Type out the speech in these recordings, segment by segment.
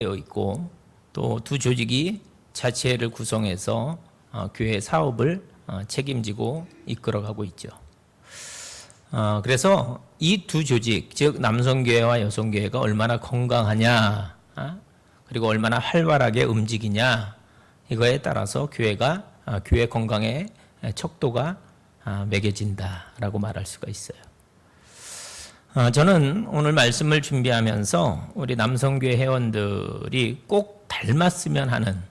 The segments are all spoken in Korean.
되어 있고 또 두 조직이 자치회를 구성해서 교회 사업을 책임지고 이끌어가고 있죠. 그래서 이 두 조직, 즉 남성교회와 여성교회가 얼마나 건강하냐, 그리고 얼마나 활발하게 움직이냐, 이거에 따라서 교회 건강의 척도가 매겨진다라고 말할 수가 있어요. 저는 오늘 말씀을 준비하면서 우리 남성교회 회원들이 꼭 닮았으면 하는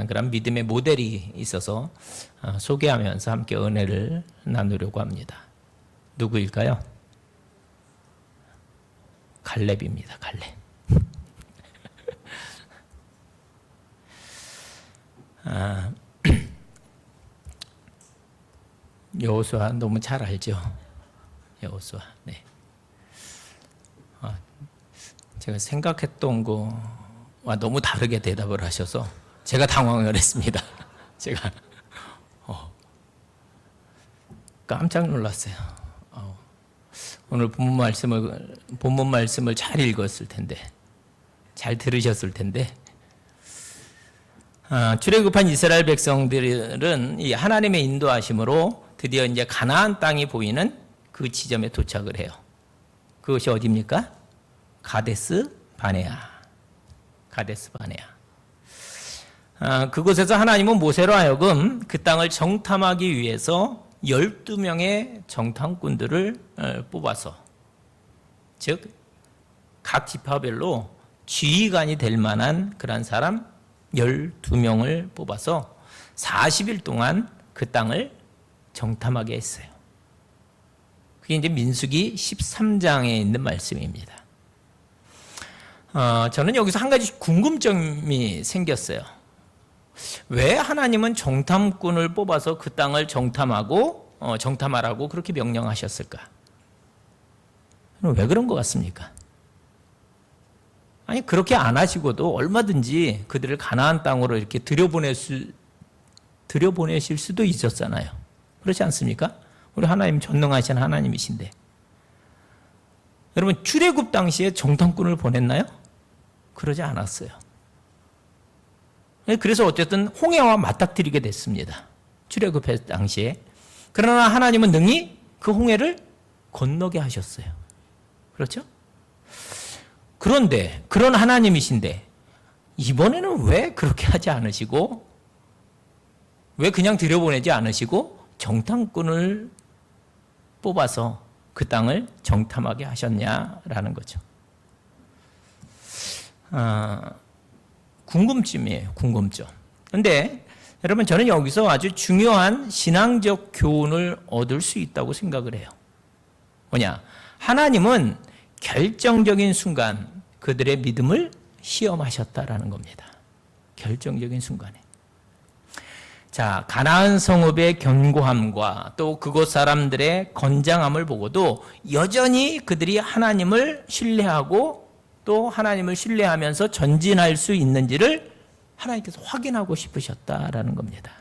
그런 믿음의 모델이 있어서 소개하면서 함께 은혜를 나누려고 합니다. 누구일까요? 갈렙입니다. 갈렙. 여호수아 너무 잘 알죠? 여호수아. 네. 제가 생각했던 거와 너무 다르게 대답을 하셔서 제가 당황을 했습니다. 제가 깜짝 놀랐어요. 오늘 본문 말씀을 잘 읽었을 텐데, 잘 들으셨을 텐데, 출애굽한 이스라엘 백성들은 이 하나님의 인도하심으로 드디어 이제 가나안 땅이 보이는 그 지점에 도착을 해요. 그것이 어디입니까? 가데스 바네아. 가데스 바네아. 그곳에서 하나님은 모세로 하여금 그 땅을 정탐하기 위해서 12명의 정탐꾼들을 뽑아서, 즉 각 지파별로 지휘관이 될 만한 그런 사람 12명을 뽑아서 40일 동안 그 땅을 정탐하게 했어요. 그게 이제 민수기 13장에 있는 말씀입니다. 저는 여기서 한 가지 궁금점이 생겼어요. 왜 하나님은 정탐꾼을 뽑아서 그 땅을 정탐하라고 그렇게 명령하셨을까? 왜 그런 것 같습니까? 아니, 그렇게 안 하시고도 얼마든지 그들을 가나안 땅으로 이렇게 들여보내실 수도 있었잖아요. 그렇지 않습니까? 우리 하나님 전능하신 하나님이신데. 여러분, 출애굽 당시에 정탐꾼을 보냈나요? 그러지 않았어요. 그래서 어쨌든 홍해와 맞닥뜨리게 됐습니다. 출애굽 당시에. 그러나 하나님은 능히 그 홍해를 건너게 하셨어요. 그렇죠? 그런데 그런 하나님이신데 이번에는 왜 그렇게 하지 않으시고, 왜 그냥 들여보내지 않으시고 정탐꾼을 뽑아서 그 땅을 정탐하게 하셨냐라는 거죠. 궁금증이에요. 궁금증. 그런데 여러분, 저는 여기서 아주 중요한 신앙적 교훈을 얻을 수 있다고 생각을 해요. 뭐냐? 하나님은 결정적인 순간 그들의 믿음을 시험하셨다라는 겁니다. 결정적인 순간에. 자, 가나안 성읍의 견고함과 또 그곳 사람들의 건장함을 보고도 여전히 그들이 하나님을 신뢰하고 또 하나님을 신뢰하면서 전진할 수 있는지를 하나님께서 확인하고 싶으셨다라는 겁니다.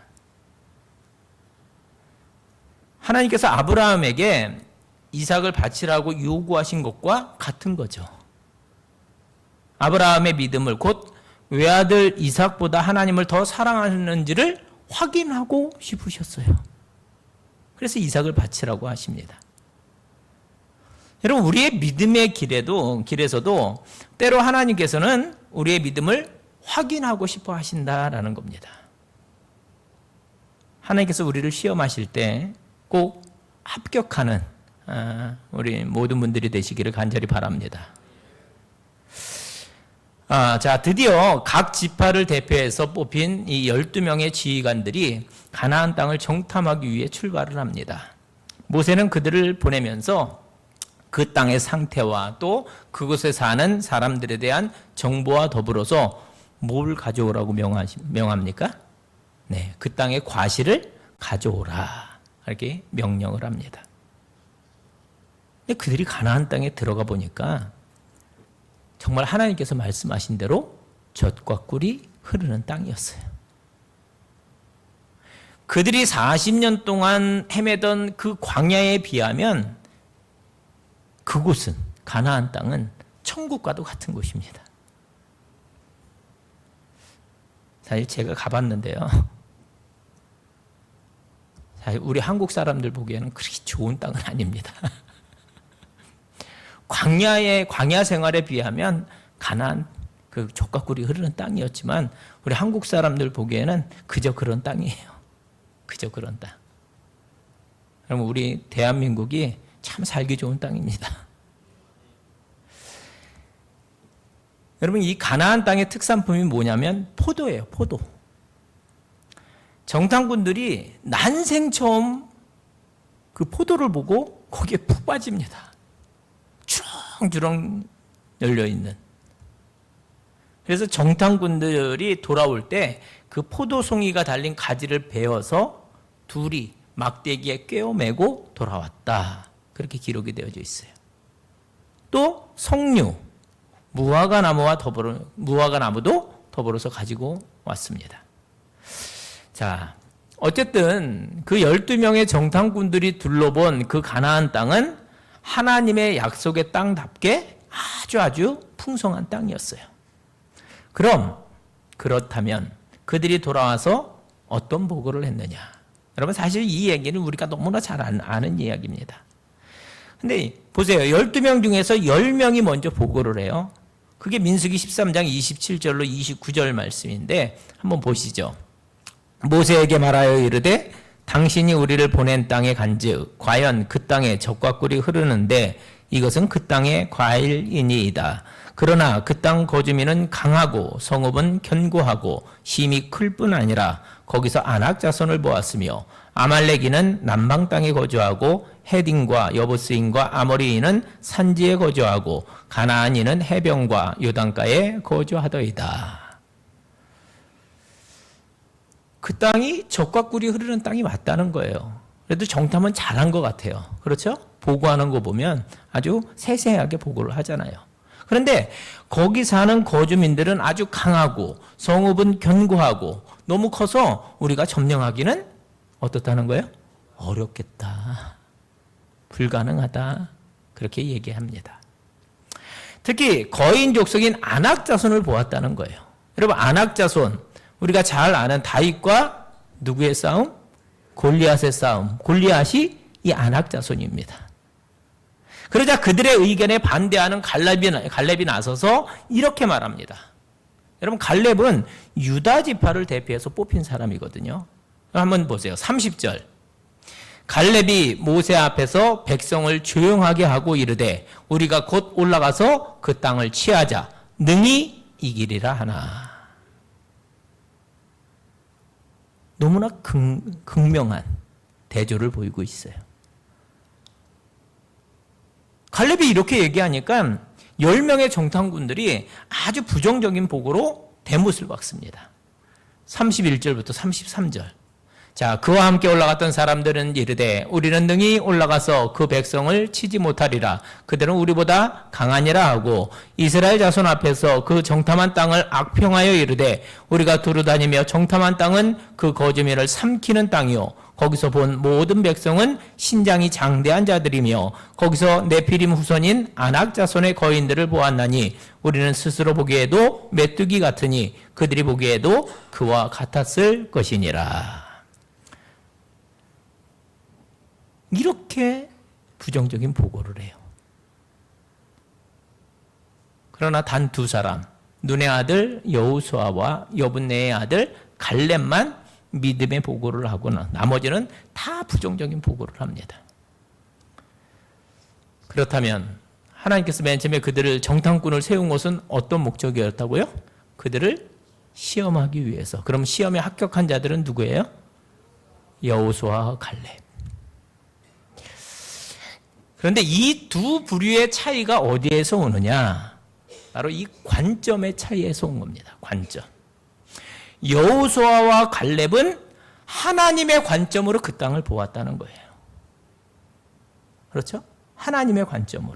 하나님께서 아브라함에게 이삭을 바치라고 요구하신 것과 같은 거죠. 아브라함의 믿음을, 곧 외아들 이삭보다 하나님을 더 사랑하는지를 확인하고 싶으셨어요. 그래서 이삭을 바치라고 하십니다. 여러분, 우리의 믿음의 길에서도 때로 하나님께서는 우리의 믿음을 확인하고 싶어 하신다라는 겁니다. 하나님께서 우리를 시험하실 때 꼭 합격하는 우리 모든 분들이 되시기를 간절히 바랍니다. 자, 드디어 각 지파를 대표해서 뽑힌 이 12명의 지휘관들이 가나안 땅을 정탐하기 위해 출발을 합니다. 모세는 그들을 보내면서 그 땅의 상태와 또 그곳에 사는 사람들에 대한 정보와 더불어서 뭘 가져오라고 명합니까? 네, 그 땅의 과실을 가져오라, 이렇게 명령을 합니다. 근데 그들이 가나안 땅에 들어가 보니까 정말 하나님께서 말씀하신 대로 젖과 꿀이 흐르는 땅이었어요. 그들이 40년 동안 헤매던 그 광야에 비하면 그곳은, 가나안 땅은 천국과도 같은 곳입니다. 사실 제가 가봤는데요. 사실 우리 한국 사람들 보기에는 그렇게 좋은 땅은 아닙니다. 광야 생활에 비하면 가나안 그 젖과 꿀이 흐르는 땅이었지만 우리 한국 사람들 보기에는 그저 그런 땅이에요. 그저 그런 땅. 그럼 우리 대한민국이 참 살기 좋은 땅입니다. 여러분, 이 가나안 땅의 특산품이 뭐냐면 포도예요. 포도. 정탐꾼들이 난생 처음 그 포도를 보고 거기에 푹 빠집니다. 주렁주렁 열려있는. 그래서 정탐꾼들이 돌아올 때 그 포도송이가 달린 가지를 베어서 둘이 막대기에 꿰어매고 돌아왔다. 그렇게 기록이 되어져 있어요. 또 석류, 무화과 나무도 더불어서 가지고 왔습니다. 자, 어쨌든 그 12명의 정탐꾼들이 둘러본 그 가나안 땅은 하나님의 약속의 땅답게 아주 풍성한 땅이었어요. 그렇다면 그들이 돌아와서 어떤 보고를 했느냐? 여러분, 사실 이 얘기는 우리가 너무나 잘 아는 이야기입니다. 근데 보세요. 12명 중에서 10명이 먼저 보고를 해요. 그게 민수기 13장 27절로 29절 말씀인데 한번 보시죠. 모세에게 말하여 이르되 당신이 우리를 보낸 땅에 간즉 과연 그 땅에 젖과 꿀이 흐르는데 이것은 그 땅의 과일이니이다. 그러나 그 땅 거주민은 강하고 성읍은 견고하고 힘이 클 뿐 아니라 거기서 아낙 자손을 보았으며 아말렉인은 남방 땅에 거주하고 헤딘과 여부스인과 아모리인은 산지에 거주하고 가나안인은 해변과 요단가에 거주하더이다. 그 땅이 젖과 꿀이 흐르는 땅이 맞다는 거예요. 그래도 정탐은 잘한 것 같아요. 그렇죠? 보고하는 거 보면 아주 세세하게 보고를 하잖아요. 그런데 거기 사는 거주민들은 아주 강하고 성읍은 견고하고 너무 커서 우리가 점령하기는 어떻다는 거예요? 어렵겠다. 불가능하다. 그렇게 얘기합니다. 특히 거인 족속인 아낙 자손을 보았다는 거예요. 여러분, 아낙 자손, 우리가 잘 아는 다윗과 누구의 싸움? 골리앗의 싸움. 골리앗이 이 아낙 자손입니다. 그러자 그들의 의견에 반대하는 갈렙이 나서서 이렇게 말합니다. 여러분, 갈렙은 유다 지파를 대표해서 뽑힌 사람이거든요. 한번 보세요. 30절. 갈렙이 모세 앞에서 백성을 조용하게 하고 이르되 우리가 곧 올라가서 그 땅을 취하자 능히 이기리라 하나. 너무나 극명한 대조를 보이고 있어요. 갈렙이 이렇게 얘기하니까 10명의 정탐꾼들이 아주 부정적인 보고로 대못을 박습니다. 31절부터 33절. 자, 그와 함께 올라갔던 사람들은 이르되 우리는 능히 올라가서 그 백성을 치지 못하리라. 그들은 우리보다 강하니라 하고 이스라엘 자손 앞에서 그 정탐한 땅을 악평하여 이르되 우리가 두루다니며 정탐한 땅은 그 거주민을 삼키는 땅이요 거기서 본 모든 백성은 신장이 장대한 자들이며 거기서 네피림 후손인 아낙 자손의 거인들을 보았나니 우리는 스스로 보기에도 메뚜기 같으니 그들이 보기에도 그와 같았을 것이니라. 이렇게 부정적인 보고를 해요. 그러나 단 두 사람, 눈의 아들 여호수아와 여분네의 아들 갈렙만 믿음의 보고를 하고는 나머지는 다 부정적인 보고를 합니다. 그렇다면 하나님께서 맨 처음에 그들을 정탐꾼을 세운 것은 어떤 목적이었다고요? 그들을 시험하기 위해서. 그럼 시험에 합격한 자들은 누구예요? 여호수아와 갈렙. 그런데 이 두 부류의 차이가 어디에서 오느냐? 바로 이 관점의 차이에서 온 겁니다. 관점. 여호수아와 갈렙은 하나님의 관점으로 그 땅을 보았다는 거예요. 그렇죠? 하나님의 관점으로.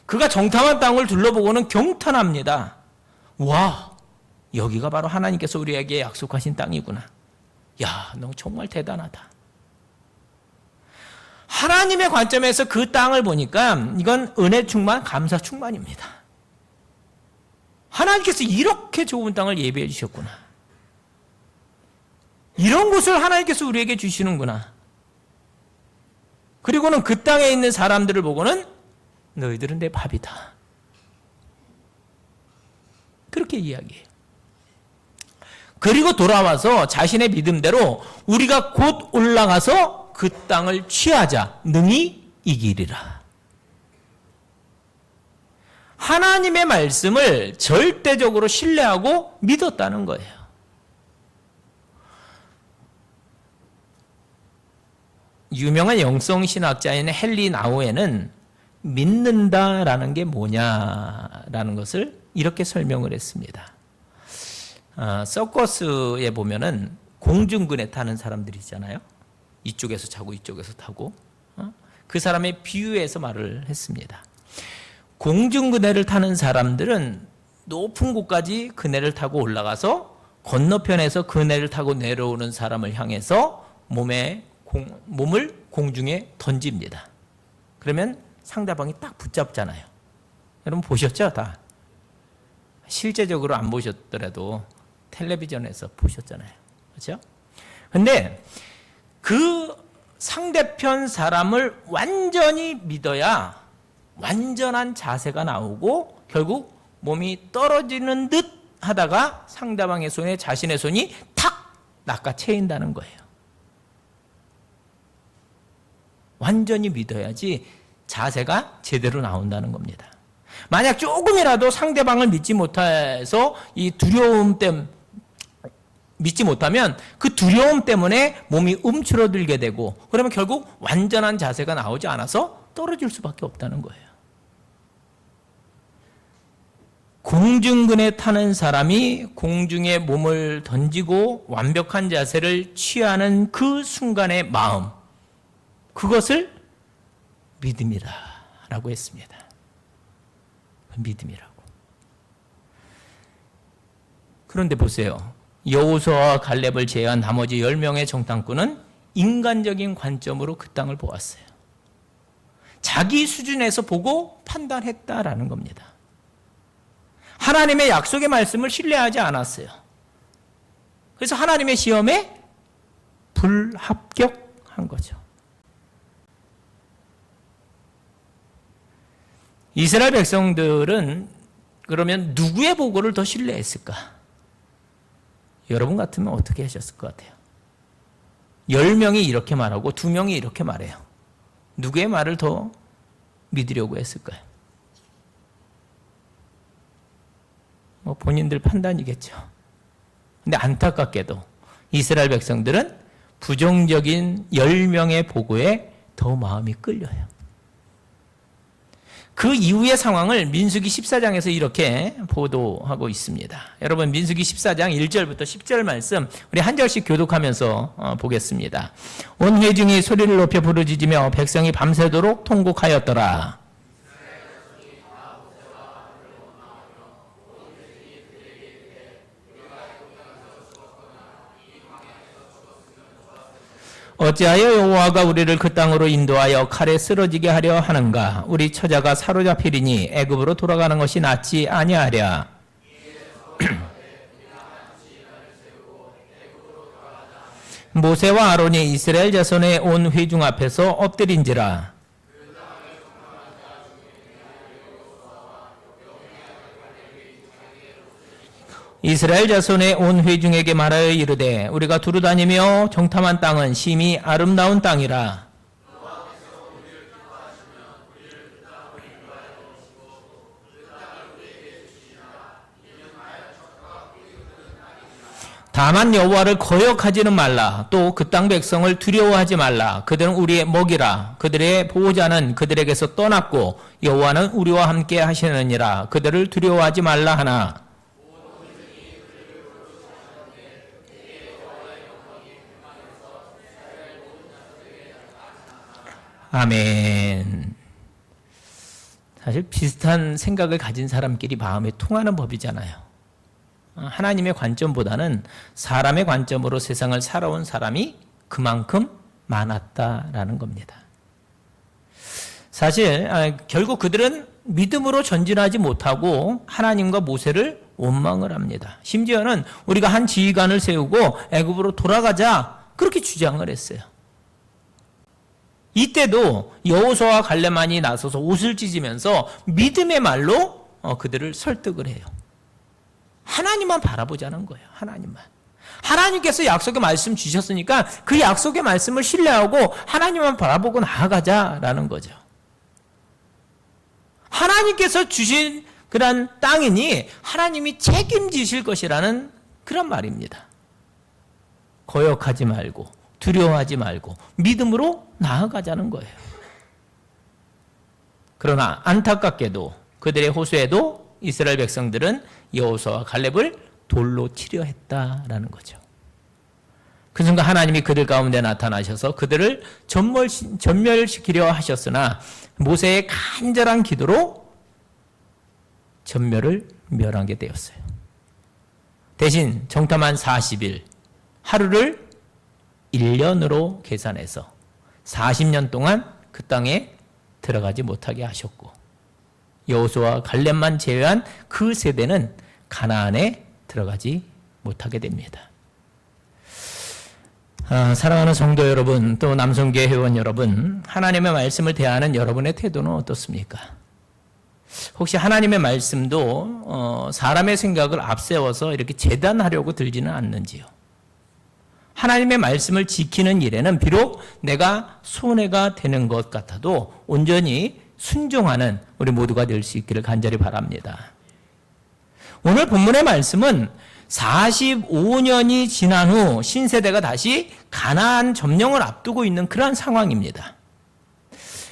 그가 정탐한 땅을 둘러보고는 경탄합니다. 와, 여기가 바로 하나님께서 우리에게 약속하신 땅이구나. 야, 너 정말 대단하다. 하나님의 관점에서 그 땅을 보니까 이건 은혜 충만, 감사 충만입니다. 하나님께서 이렇게 좋은 땅을 예비해 주셨구나. 이런 것을 하나님께서 우리에게 주시는구나. 그리고는 그 땅에 있는 사람들을 보고는 너희들은 내 밥이다. 그렇게 이야기해요. 그리고 돌아와서 자신의 믿음대로 우리가 곧 올라가서 그 땅을 취하자. 능히 이기리라. 하나님의 말씀을 절대적으로 신뢰하고 믿었다는 거예요. 유명한 영성신학자인 헨리 나우에는 믿는다라는 게 뭐냐라는 것을 이렇게 설명을 했습니다. 서커스에 보면은 공중근에 타는 사람들이 있잖아요. 이쪽에서 자고 이쪽에서 타고. 그 사람의 비유해서 말을 했습니다. 공중그네를 타는 사람들은 높은 곳까지 그네를 타고 올라가서 건너편에서 그네를 타고 내려오는 사람을 향해서 몸을 공중에 던집니다. 그러면 상대방이 딱 붙잡잖아요. 여러분 보셨죠? 다. 실제적으로 안 보셨더라도 텔레비전에서 보셨잖아요. 그렇죠? 근데 그 상대편 사람을 완전히 믿어야 완전한 자세가 나오고 결국 몸이 떨어지는 듯 하다가 상대방의 손에 자신의 손이 탁 낚아채인다는 거예요. 완전히 믿어야지 자세가 제대로 나온다는 겁니다. 만약 조금이라도 상대방을 믿지 못해서 이 두려움 때문에 믿지 못하면 그 두려움 때문에 몸이 움츠러들게 되고 그러면 결국 완전한 자세가 나오지 않아서 떨어질 수밖에 없다는 거예요. 공중근에 타는 사람이 공중에 몸을 던지고 완벽한 자세를 취하는 그 순간의 마음, 그것을 믿음이라고 했습니다. 믿음이라고. 그런데 보세요. 여호수아와 갈렙을 제외한 나머지 10명의 정탐꾼은 인간적인 관점으로 그 땅을 보았어요. 자기 수준에서 보고 판단했다라는 겁니다. 하나님의 약속의 말씀을 신뢰하지 않았어요. 그래서 하나님의 시험에 불합격한 거죠. 이스라엘 백성들은 그러면 누구의 보고를 더 신뢰했을까? 여러분 같으면 어떻게 하셨을 것 같아요? 10명이 이렇게 말하고 2명이 이렇게 말해요. 누구의 말을 더 믿으려고 했을까요? 본인들 판단이겠죠. 근데 안타깝게도 이스라엘 백성들은 부정적인 10명의 보고에 더 마음이 끌려요. 그 이후의 상황을 민수기 14장에서 이렇게 보도하고 있습니다. 여러분 민수기 14장 1절부터 10절 말씀 우리 한 절씩 교독하면서 보겠습니다. 온 회중이 소리를 높여 부르짖으며 백성이 밤새도록 통곡하였더라. 어찌하여 여호와가 우리를 그 땅으로 인도하여 칼에 쓰러지게 하려 하는가? 우리 처자가 사로잡히리니 애굽으로 돌아가는 것이 낫지 아니하랴. 모세와 아론이 이스라엘 자손의 온 회중 앞에서 엎드린지라. 이스라엘 자손의 온 회중에게 말하여 이르되 우리가 두루다니며 정탐한 땅은 심히 아름다운 땅이라. 다만 여호와를 거역하지는 말라. 또 그 땅 백성을 두려워하지 말라. 그들은 우리의 먹이라. 그들의 보호자는 그들에게서 떠났고 여호와는 우리와 함께 하시느니라. 그들을 두려워하지 말라 하나. 아멘. 사실 비슷한 생각을 가진 사람끼리 마음이 통하는 법이잖아요. 하나님의 관점보다는 사람의 관점으로 세상을 살아온 사람이 그만큼 많았다라는 겁니다. 사실 결국 그들은 믿음으로 전진하지 못하고 하나님과 모세를 원망을 합니다. 심지어는 우리가 한 지휘관을 세우고 애굽으로 돌아가자 그렇게 주장을 했어요. 이때도 여호수아와 갈렙만이 나서서 옷을 찢으면서 믿음의 말로 그들을 설득을 해요. 하나님만 바라보자는 거예요. 하나님만. 하나님께서 약속의 말씀 주셨으니까 그 약속의 말씀을 신뢰하고 하나님만 바라보고 나아가자라는 거죠. 하나님께서 주신 그런 땅이니 하나님이 책임지실 것이라는 그런 말입니다. 거역하지 말고 두려워하지 말고 믿음으로 나아가자는 거예요. 그러나 안타깝게도 그들의 호소에도 이스라엘 백성들은 여호수아와 갈렙을 돌로 치려 했다라는 거죠. 그 순간 하나님이 그들 가운데 나타나셔서 그들을 전멸시키려 하셨으나 모세의 간절한 기도로 전멸을 멸하게 되었어요. 대신 정탐한 40일, 하루를 1년으로 계산해서 40년 동안 그 땅에 들어가지 못하게 하셨고 여호수아와 갈렙만 제외한 그 세대는 가나안에 들어가지 못하게 됩니다. 사랑하는 성도 여러분, 또 남성교회 회원 여러분, 하나님의 말씀을 대하는 여러분의 태도는 어떻습니까? 혹시 하나님의 말씀도 사람의 생각을 앞세워서 이렇게 재단하려고 들지는 않는지요? 하나님의 말씀을 지키는 일에는 비록 내가 손해가 되는 것 같아도 온전히 순종하는 우리 모두가 될 수 있기를 간절히 바랍니다. 오늘 본문의 말씀은 45년이 지난 후 신세대가 다시 가나안 점령을 앞두고 있는 그러한 상황입니다.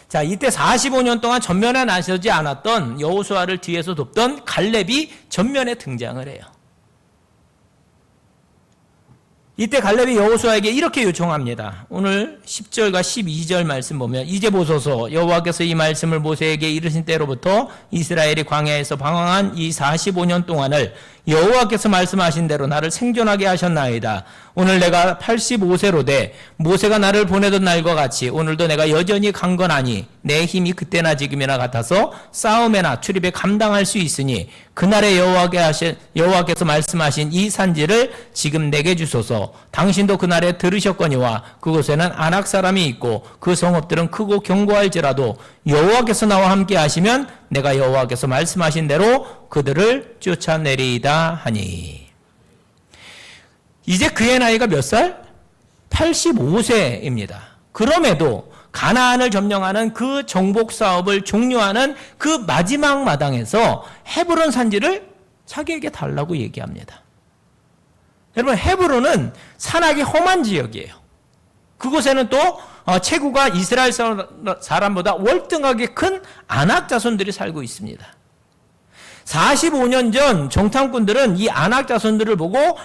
자, 이때 45년 동안 전면에 나서지 않았던 여호수아를 뒤에서 돕던 갈렙이 전면에 등장을 해요. 이때 갈렙이 여호수아에게 이렇게 요청합니다. 오늘 10절과 12절 말씀 보면 이제 보소서 여호와께서 이 말씀을 모세에게 이르신 때로부터 이스라엘이 광야에서 방황한 이 45년 동안을 여호와께서 말씀하신 대로 나를 생존하게 하셨나이다. 오늘 내가 85세로 돼 모세가 나를 보내던 날과 같이 오늘도 내가 여전히 강건하니 내 힘이 그때나 지금이나 같아서 싸움에나 출입에 감당할 수 있으니 그날에 여호와께서 말씀하신 이 산지를 지금 내게 주소서. 당신도 그날에 들으셨거니와 그곳에는 아낙 사람이 있고 그 성읍들은 크고 견고할지라도 여호와께서 나와 함께 하시면 내가 여호와께서 말씀하신 대로 그들을 쫓아내리이다 하니. 이제 그의 나이가 몇 살? 85세입니다. 그럼에도 가나안을 점령하는 그 정복 사업을 종료하는 그 마지막 마당에서 헤브론 산지를 자기에게 달라고 얘기합니다. 여러분, 헤브론은 산악이 험한 지역이에요. 그곳에는 또 체구가 이스라엘 사람보다 월등하게 큰 아낙 자손들이 살고 있습니다. 45년 전 정탐꾼들은 이 아낙 자손들을 보고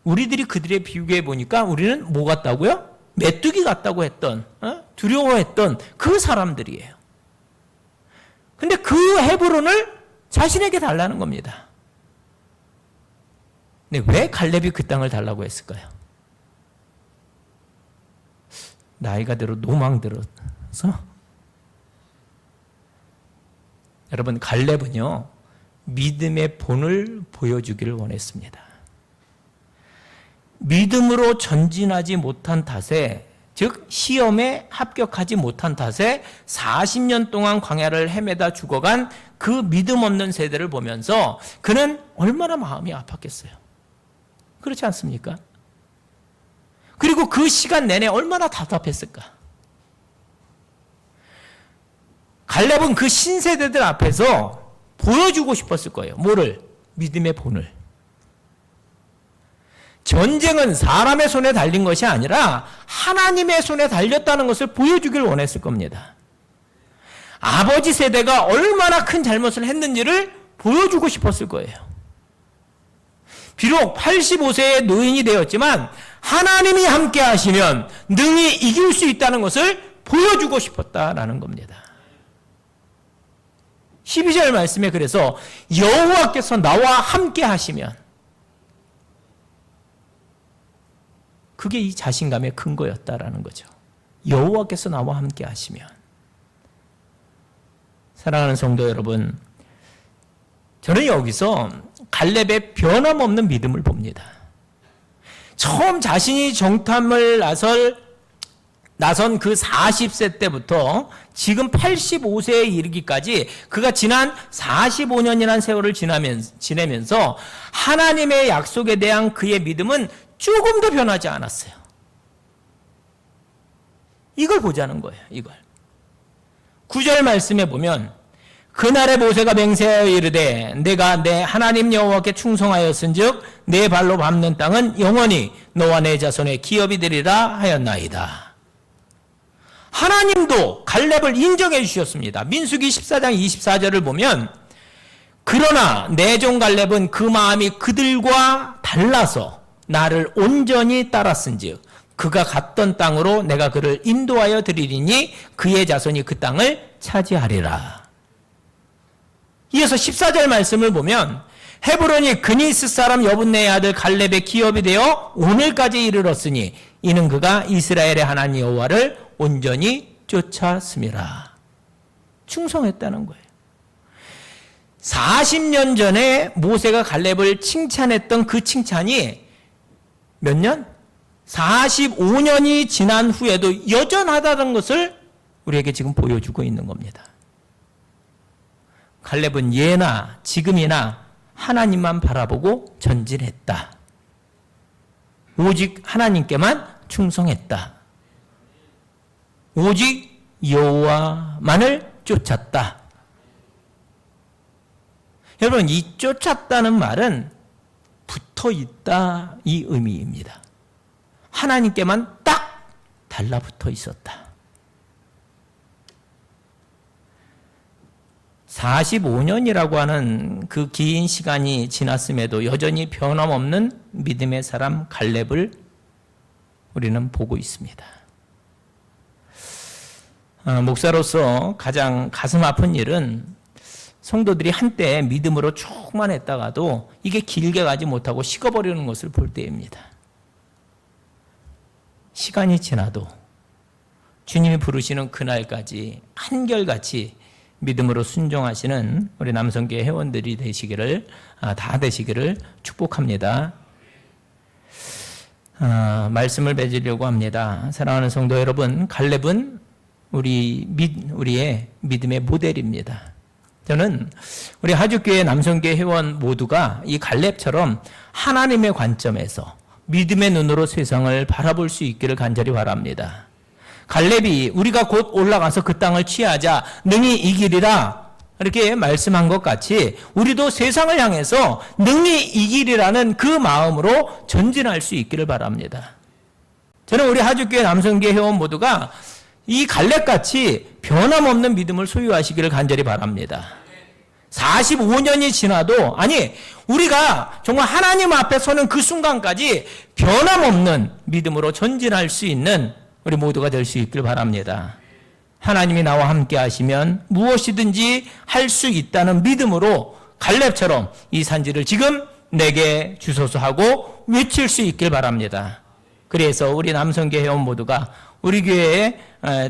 우리들이 그들에 비교해 보니까 우리는 뭐 같다고요? 메뚜기 같다고 했던, 두려워했던 그 사람들이에요. 근데 그 헤브론을 자신에게 달라는 겁니다. 근데 왜 갈렙이 그 땅을 달라고 했을까요? 나이가 들어 노망 들어서? 여러분, 갈렙은요 믿음의 본을 보여주기를 원했습니다. 믿음으로 전진하지 못한 탓에, 즉 시험에 합격하지 못한 탓에 40년 동안 광야를 헤매다 죽어간 그 믿음 없는 세대를 보면서 그는 얼마나 마음이 아팠겠어요. 그렇지 않습니까? 그리고 그 시간 내내 얼마나 답답했을까? 갈렙은 그 신세대들 앞에서 보여주고 싶었을 거예요. 뭐를? 믿음의 본을. 전쟁은 사람의 손에 달린 것이 아니라 하나님의 손에 달렸다는 것을 보여주길 원했을 겁니다. 아버지 세대가 얼마나 큰 잘못을 했는지를 보여주고 싶었을 거예요. 비록 85세의 노인이 되었지만 하나님이 함께 하시면 능히 이길 수 있다는 것을 보여주고 싶었다라는 겁니다. 12절 말씀에 그래서 여호와께서 나와 함께 하시면, 그게 이 자신감의 근거였다라는 거죠. 여호와께서 나와 함께 하시면. 사랑하는 성도 여러분, 저는 여기서 갈렙의 변함없는 믿음을 봅니다. 처음 자신이 정탐을 나선 그 40세 때부터 지금 85세에 이르기까지 그가 지난 45년이라는 세월을 지내면서 하나님의 약속에 대한 그의 믿음은 조금도 변하지 않았어요. 이걸 보자는 거예요. 이걸. 9절 말씀에 보면 그날에 모세가 맹세하여 이르되 내가 내 하나님 여호와께 충성하였은즉 내 발로 밟는 땅은 영원히 너와 내 자손의 기업이 되리라 하였나이다. 하나님도 갈렙을 인정해 주셨습니다. 민수기 14장 24절을 보면 그러나 내 종 갈렙은 그 마음이 그들과 달라서 나를 온전히 따랐은즉 그가 갔던 땅으로 내가 그를 인도하여 드리리니 그의 자손이 그 땅을 차지하리라. 이어서 14절 말씀을 보면 헤브론이 그니스 사람 여분네의 아들 갈렙의 기업이 되어 오늘까지 이르렀으니 이는 그가 이스라엘의 하나님 여호와를 온전히 쫓았음이라. 충성했다는 거예요. 40년 전에 모세가 갈렙을 칭찬했던 그 칭찬이 몇 년? 45년이 지난 후에도 여전하다는 것을 우리에게 지금 보여주고 있는 겁니다. 갈렙은 예나 지금이나 하나님만 바라보고 전진했다. 오직 하나님께만 충성했다. 오직 여호와만을 쫓았다. 여러분, 이 쫓았다는 말은 붙어있다 이 의미입니다. 하나님께만 딱 달라붙어 있었다. 45년이라고 하는 그 긴 시간이 지났음에도 여전히 변함없는 믿음의 사람 갈렙을 우리는 보고 있습니다. 목사로서 가장 가슴 아픈 일은 성도들이 한때 믿음으로 충만했다가도 이게 길게 가지 못하고 식어버리는 것을 볼 때입니다. 시간이 지나도 주님이 부르시는 그날까지 한결같이 믿음으로 순종하시는 우리 남성교회 회원들이 되시기를, 다 되시기를 축복합니다. 말씀을 맺으려고 합니다. 사랑하는 성도 여러분, 갈렙은 우리의 믿음의 모델입니다. 저는 우리 하주교회 남성교회 회원 모두가 이 갈렙처럼 하나님의 관점에서 믿음의 눈으로 세상을 바라볼 수 있기를 간절히 바랍니다. 갈렙이 우리가 곧 올라가서 그 땅을 취하자 능히 이기리라 이렇게 말씀한 것 같이 우리도 세상을 향해서 능히 이기리라는 그 마음으로 전진할 수 있기를 바랍니다. 저는 우리 하주교회 남성교회 회원 모두가 이 갈렙같이 변함없는 믿음을 소유하시기를 간절히 바랍니다. 45년이 지나도 우리가 정말 하나님 앞에 서는 그 순간까지 변함없는 믿음으로 전진할 수 있는 우리 모두가 될 수 있길 바랍니다. 하나님이 나와 함께 하시면 무엇이든지 할 수 있다는 믿음으로 갈렙처럼 이 산지를 지금 내게 주소서 하고 외칠 수 있길 바랍니다. 그래서 우리 남성교회 회원 모두가 우리 교회의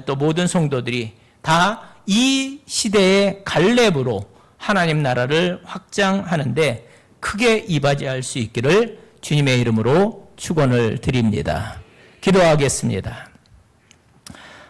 또 모든 성도들이 다 이 시대의 갈렙으로 하나님 나라를 확장하는데 크게 이바지할 수 있기를 주님의 이름으로 축원을 드립니다. 기도하겠습니다.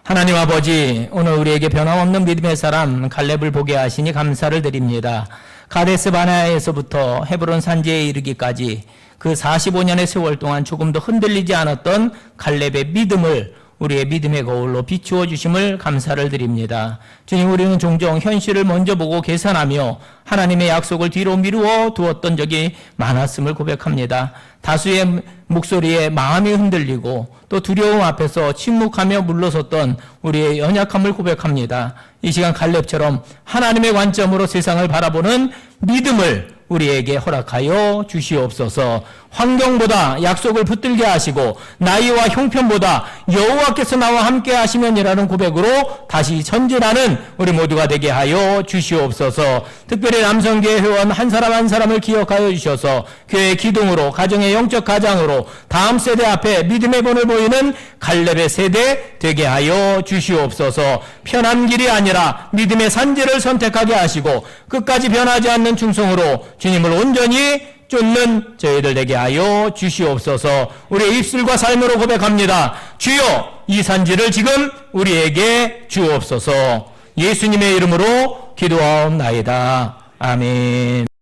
하나님 아버지, 오늘 우리에게 변함없는 믿음의 사람 갈렙을 보게 하시니 감사를 드립니다. 가데스 바네아에서부터 헤브론 산지에 이르기까지 그 45년의 세월 동안 조금도 흔들리지 않았던 갈렙의 믿음을 우리의 믿음의 거울로 비추어 주심을 감사를 드립니다. 주님, 우리는 종종 현실을 먼저 보고 계산하며 하나님의 약속을 뒤로 미루어 두었던 적이 많았음을 고백합니다. 다수의 목소리에 마음이 흔들리고 또 두려움 앞에서 침묵하며 물러섰던 우리의 연약함을 고백합니다. 이 시간 갈렙처럼 하나님의 관점으로 세상을 바라보는 믿음을 우리에게 허락하여 주시옵소서. 환경보다 약속을 붙들게 하시고 나이와 형편보다 여호와께서 나와 함께 하시면이라는 고백으로 다시 전진하는 우리 모두가 되게 하여 주시옵소서. 특별히 남성교회 회원 한 사람 한 사람을 기억하여 주셔서 교회 기둥으로, 가정의 영적 가장으로 다음 세대 앞에 믿음의 본을 보이는 갈렙의 세대 되게 하여 주시옵소서. 편한 길이 아니라 믿음의 산지를 선택하게 하시고 끝까지 변하지 않는 충성으로 주님을 온전히 쫓는 저희들 되게 하여 주시옵소서. 우리의 입술과 삶으로 고백합니다. 주여, 이 산지를 지금 우리에게 주옵소서. 예수님의 이름으로 기도하옵나이다. 아멘.